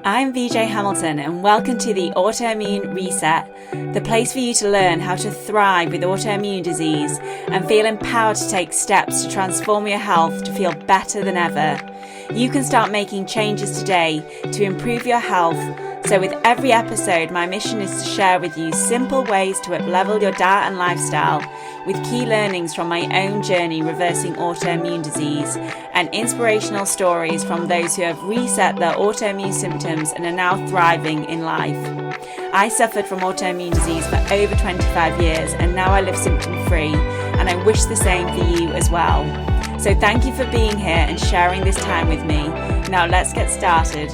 I'm VJ Hamilton and welcome to the Autoimmune RESET, the place for you to learn how to thrive with autoimmune disease and feel empowered to take steps to transform your health to feel better than ever. You can start making changes today to improve your health. So with every episode, my mission is to share with you simple ways to up-level your diet and lifestyle with key learnings from my own journey reversing autoimmune disease and inspirational stories from those who have reset their autoimmune symptoms and are now thriving in life. I suffered from autoimmune disease for over 25 years and now I live symptom-free, and I wish the same for you as well. So thank you for being here and sharing this time with me. Now let's get started.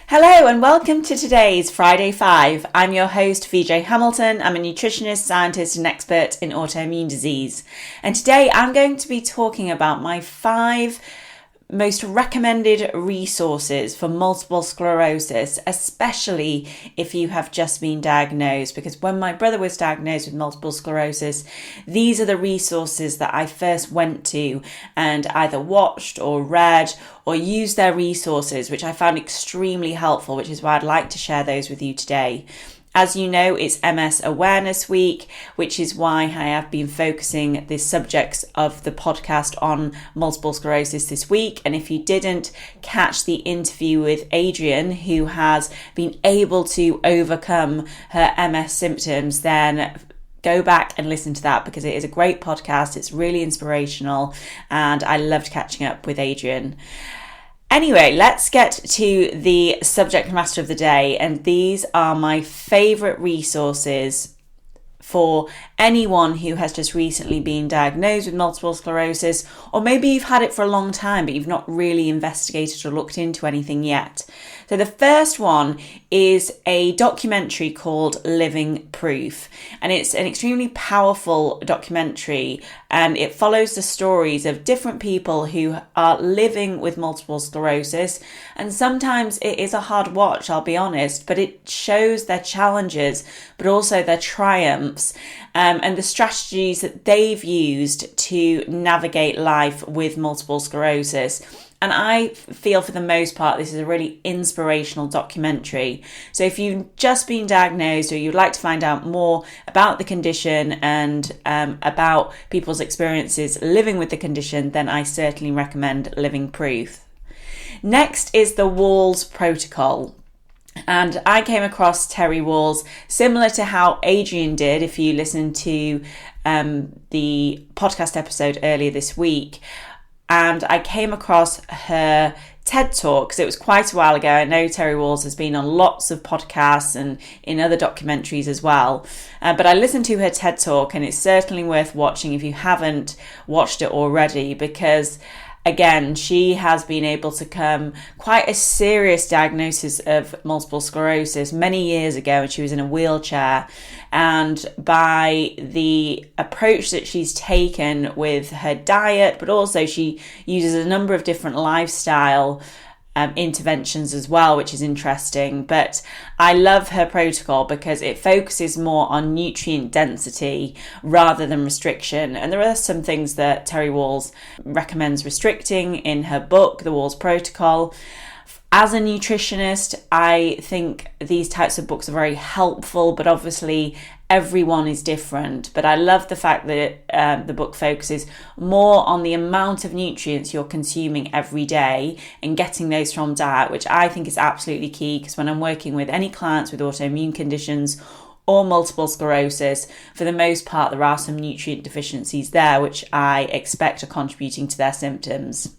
Hello and welcome to today's Friday 5. I'm your host VJ Hamilton. I'm a nutritionist, scientist and expert in autoimmune disease. And today I'm going to be talking about my 5 most recommended resources for multiple sclerosis, especially if you have just been diagnosed. Because when my brother was diagnosed with multiple sclerosis, these are the resources that I first went to and either watched or read or used their resources, which I found extremely helpful, which is why I'd like to share those with you today. As you know, it's MS Awareness Week, which is why I have been focusing the subjects of the podcast on multiple sclerosis this week. And if you didn't catch the interview with Adrian, who has been able to overcome her MS symptoms, then go back and listen to that because it is a great podcast. It's really inspirational and I loved catching up with Adrian. Anyway, let's get to the subject matter of the day, and these are my favourite resources for anyone who has just recently been diagnosed with multiple sclerosis, or maybe you've had it for a long time but you've not really investigated or looked into anything yet. So the first one is a documentary called Living Proof, and it's an extremely powerful documentary, and it follows the stories of different people who are living with multiple sclerosis, and sometimes it is a hard watch, I'll be honest, but it shows their challenges but also their triumphs and the strategies that they've used to navigate life with multiple sclerosis. And I feel for the most part, this is a really inspirational documentary. So if you've just been diagnosed or you'd like to find out more about the condition and about people's experiences living with the condition, then I certainly recommend Living Proof. Next is the Wahls Protocol. And I came across Terry Wahls similar to how Adrian did, if you listened to the podcast episode earlier this week. And I came across her TED Talk because it was quite a while ago. I know Terry Wahls has been on lots of podcasts and in other documentaries as well. But I listened to her TED Talk and it's certainly worth watching if you haven't watched it already, because again, she has been able to come quite a serious diagnosis of multiple sclerosis many years ago, and she was in a wheelchair. And by the approach that she's taken with her diet, but also she uses a number of different lifestyle interventions as well, which is interesting. But I love her protocol because it focuses more on nutrient density rather than restriction. And there are some things that Terry Wahls recommends restricting in her book, The Wahls Protocol. As a nutritionist, I think these types of books are very helpful, but obviously everyone is different. But I love the fact that the book focuses more on the amount of nutrients you're consuming every day and getting those from diet, which I think is absolutely key, because when I'm working with any clients with autoimmune conditions or multiple sclerosis, for the most part, there are some nutrient deficiencies there, which I expect are contributing to their symptoms.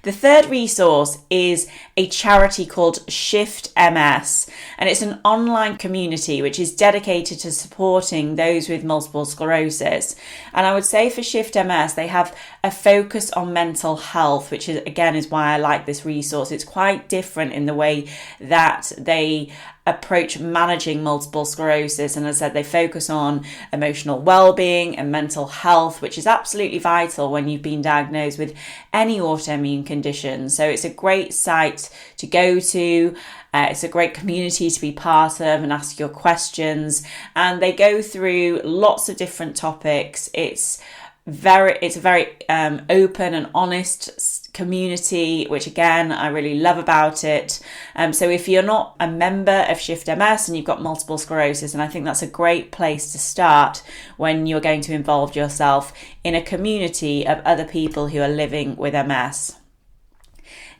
The third resource is a charity called Shift MS, and it's an online community which is dedicated to supporting those with multiple sclerosis. And I would say for Shift MS, they have a focus on mental health, which is, again, is why I like this resource. It's quite different in the way that they approach managing multiple sclerosis, and as I said, they focus on emotional well-being and mental health, which is absolutely vital when you've been diagnosed with any autoimmune condition. So it's a great site to go to. It's a great community to be part of and ask your questions, and they go through lots of different topics. It's it's a very open and honest community, which again I really love about it. So if you're not a member of Shift MS and you've got multiple sclerosis, and I think that's a great place to start when you're going to involve yourself in a community of other people who are living with MS.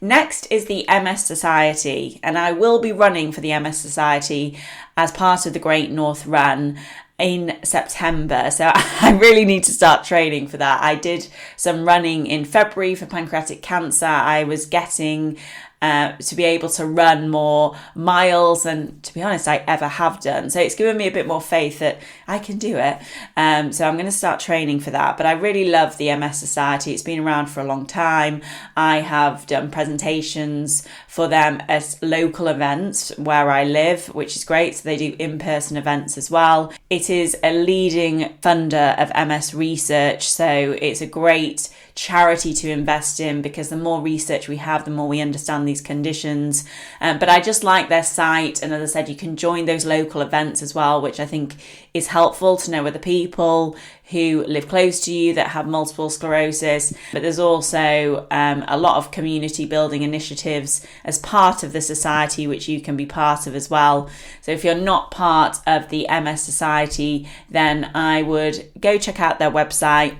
Next is the MS Society, and I will be running for the MS Society as part of the Great North Run in September. So I really need to start training for that. I did some running in February for pancreatic cancer. I was getting to be able to run more miles than, to be honest, I ever have done. So it's given me a bit more faith that I can do it. So I'm going to start training for that. But I really love the MS Society. It's been around for a long time. I have done presentations for them as local events where I live, which is great. So they do in-person events as well. It is a leading funder of MS research. So it's a great charity to invest in, because the more research we have, the more we understand these conditions. But I just like their site, and as I said, you can join those local events as well, which I think is helpful to know other people who live close to you that have multiple sclerosis. But there's also a lot of community building initiatives as part of the society, which you can be part of as well. So if you're not part of the MS Society, then I would go check out their website,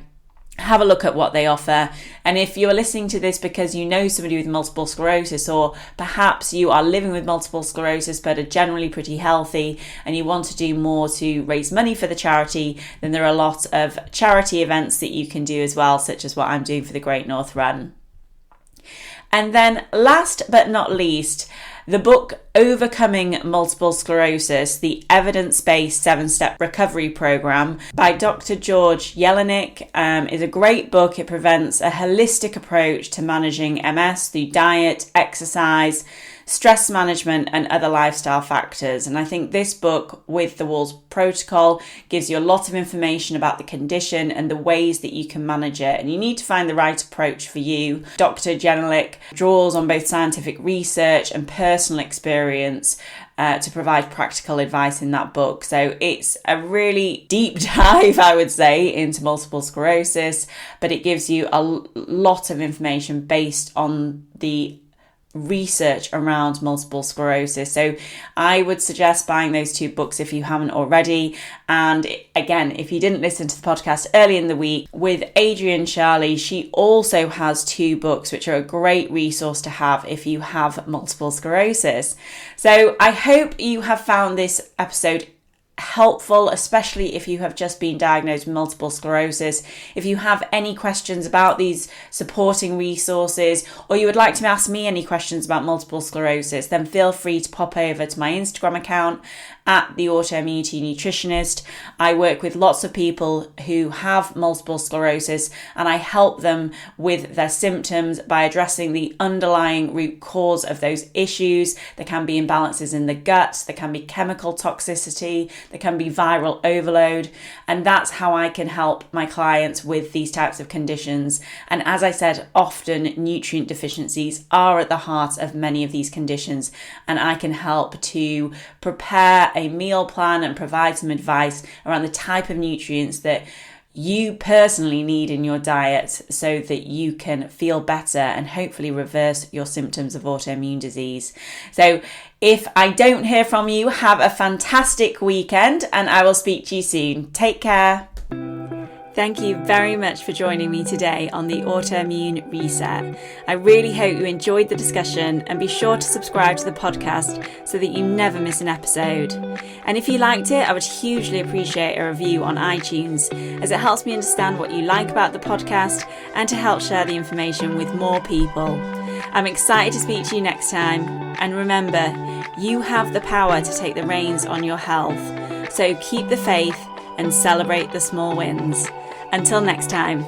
have a look at what they offer. And if you're listening to this because you know somebody with multiple sclerosis, or perhaps you are living with multiple sclerosis but are generally pretty healthy and you want to do more to raise money for the charity, then there are a lot of charity events that you can do as well, such as what I'm doing for the Great North Run. And then last but not least, the book Overcoming Multiple Sclerosis, the Evidence-Based 7-Step Recovery Program by Dr. George Jelinek is a great book. It presents a holistic approach to managing MS through diet, exercise, stress management and other lifestyle factors. And I think this book with the Wahls Protocol gives you a lot of information about the condition and the ways that you can manage it. And you need to find the right approach for you. Dr. Jelinek draws on both scientific research and personal experience to provide practical advice in that book. So it's a really deep dive, I would say, into multiple sclerosis, but it gives you a lot of information based on the research around multiple sclerosis. So I would suggest buying those two books if you haven't already. And again, if you didn't listen to the podcast early in the week with Adrienne Charlie, she also has two books which are a great resource to have if you have multiple sclerosis. So I hope you have found this episode helpful, especially if you have just been diagnosed with multiple sclerosis. If you have any questions about these supporting resources, or you would like to ask me any questions about multiple sclerosis, then feel free to pop over to my Instagram account at the Autoimmunity Nutritionist. I work with lots of people who have multiple sclerosis, and I help them with their symptoms by addressing the underlying root cause of those issues. There can be imbalances in the gut, there can be chemical toxicity, there can be viral overload, and that's how I can help my clients with these types of conditions. And as I said, often nutrient deficiencies are at the heart of many of these conditions, and I can help to prepare a meal plan and provide some advice around the type of nutrients that you personally need in your diet so that you can feel better and hopefully reverse your symptoms of autoimmune disease. So if I don't hear from you, have a fantastic weekend, and I will speak to you soon. Take care. Thank you very much for joining me today on the Autoimmune Reset. I really hope you enjoyed the discussion, and be sure to subscribe to the podcast so that you never miss an episode. And if you liked it, I would hugely appreciate a review on iTunes, as it helps me understand what you like about the podcast and to help share the information with more people. I'm excited to speak to you next time, and remember, you have the power to take the reins on your health. So keep the faith and celebrate the small wins. Until next time.